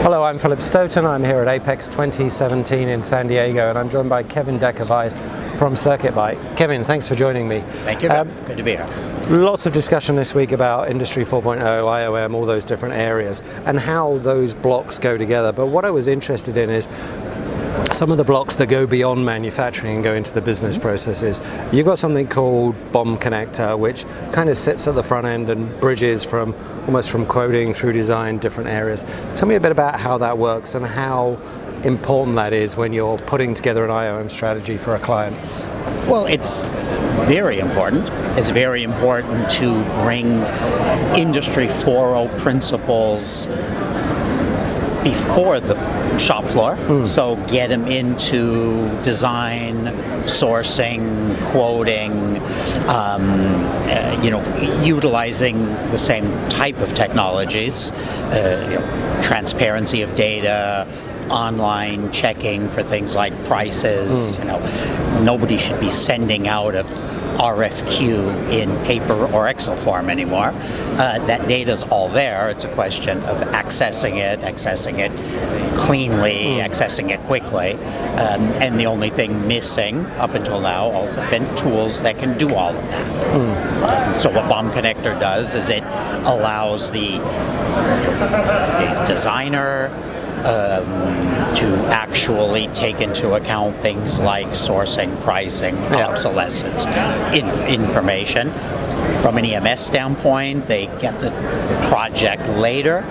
Hello, I'm Philip Stoughton. I'm here at Apex 2017 in San Diego, and I'm joined by Kevin Decker-Weiss from CircuitByte. Kevin, thanks for joining me. Thank you. Good to be here. Lots of discussion this week about Industry 4.0, IOM, all those different areas, and how those blocks go together. But what I was interested in is some of the blocks that go beyond manufacturing and go into the business processes. You've got something called BOM connector, which kind of sits at the front end and bridges from almost from quoting through design, different areas. Tell me a bit about how that works and how important that is when you're putting together an IOM strategy for a client. Well, it's very important. It's very important to bring Industry 4.0 principles before the shop floor, so get them into design, sourcing, quoting, utilizing the same type of technologies, transparency of data, online checking for things like prices. Nobody should be sending out a RFQ in paper or Excel form anymore. That data's all there. It's a question of accessing it cleanly, accessing it quickly. And the only thing missing up until now also been tools that can do all of that. So what BOM connector does is it allows the designer to actually take into account things like sourcing, pricing, obsolescence, information. From an EMS standpoint, they get the project later,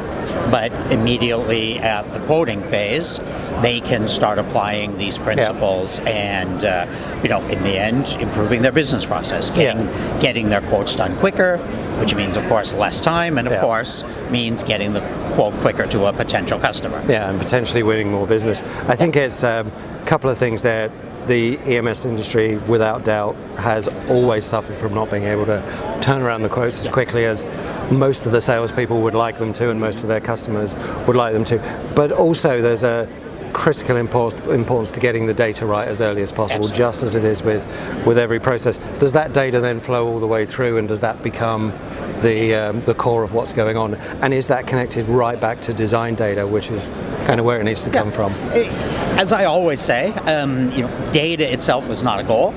but immediately at the quoting phase, they can start applying these principles and, in the end, improving their business process, getting their quotes done quicker, which means, of course, less time, and of course, means getting the quote quicker to a potential customer. Yeah, and potentially winning more business. I think it's a couple of things there. The EMS industry, without doubt, has always suffered from not being able to turn around the quotes as quickly as most of the salespeople would like them to, and most of their customers would like them to. But also, there's a critical importance to getting the data right as early as possible, just as it is with every process. Does that data then flow all the way through, and does that become the core of what's going on? And is that connected right back to design data, which is kind of where it needs to come from? As I always say, data itself is not a goal.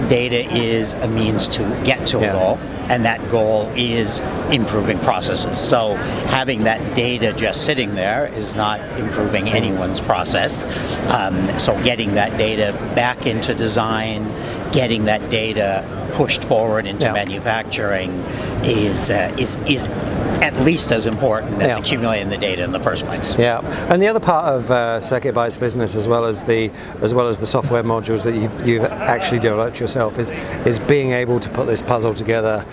Data is a means to get to a goal, and that goal is improving processes. So having that data just sitting there is not improving anyone's process. So getting that data back into design, getting that data pushed forward into manufacturing is at least as important as accumulating the data in the first place. Yeah, and the other part of CircuitByte's business, as well as the software modules that you've actually developed yourself, is being able to put this puzzle together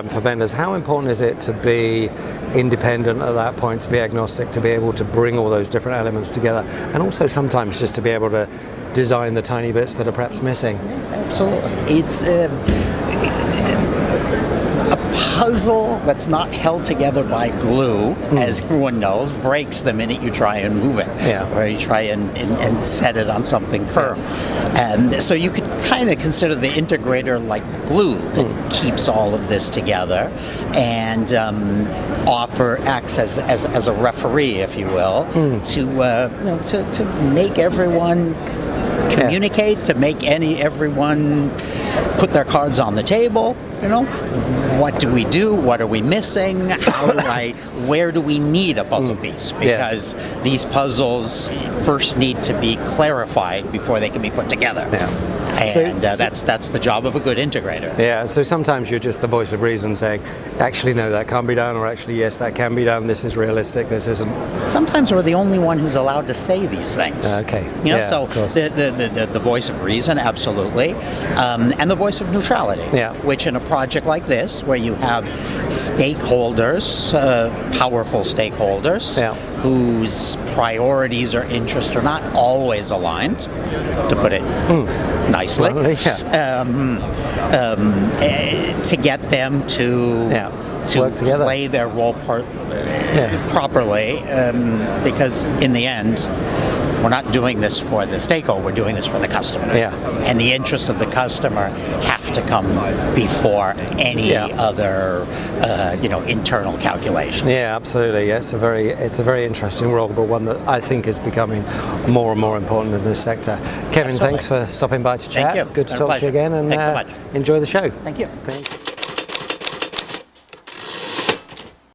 for vendors. How important is it to be independent at that point, to be agnostic, to be able to bring all those different elements together, and also sometimes just to be able to design the tiny bits that are perhaps missing? Absolutely. It's a puzzle that's not held together by glue, as everyone knows, breaks the minute you try and move it, or you try and set it on something firm. And so you could kind of consider the integrator like glue that keeps all of this together, and acts as a referee, if you will, to make everyone communicate, to make everyone put their cards on the table. What do we do? What are we missing? Where do we need a puzzle piece? Because these puzzles first need to be clarified before they can be put together. And that's the job of a good integrator. Yeah, so sometimes you're just the voice of reason saying, actually, no, that can't be done, or actually, yes, that can be done, this is realistic, this isn't. Sometimes we're the only one who's allowed to say these things. Okay. So the voice of reason, absolutely, and the voice of neutrality, which in a project like this, where you have stakeholders, powerful stakeholders, whose priorities or interests are not always aligned, to put it nicely, to get them to to work together, play their role properly, because in the end, we're not doing this for the stakeholder, we're doing this for the customer. Yeah. And the interests of the customer have to come before any other internal calculations. Yeah, absolutely. Yeah, it's a very interesting role, but one that I think is becoming more and more important in this sector. Kevin, Absolutely. thanks for stopping by to chat. Thank you. Good to My talk pleasure. to you again, and Thanks so much. enjoy the show. Thank you. Thank you.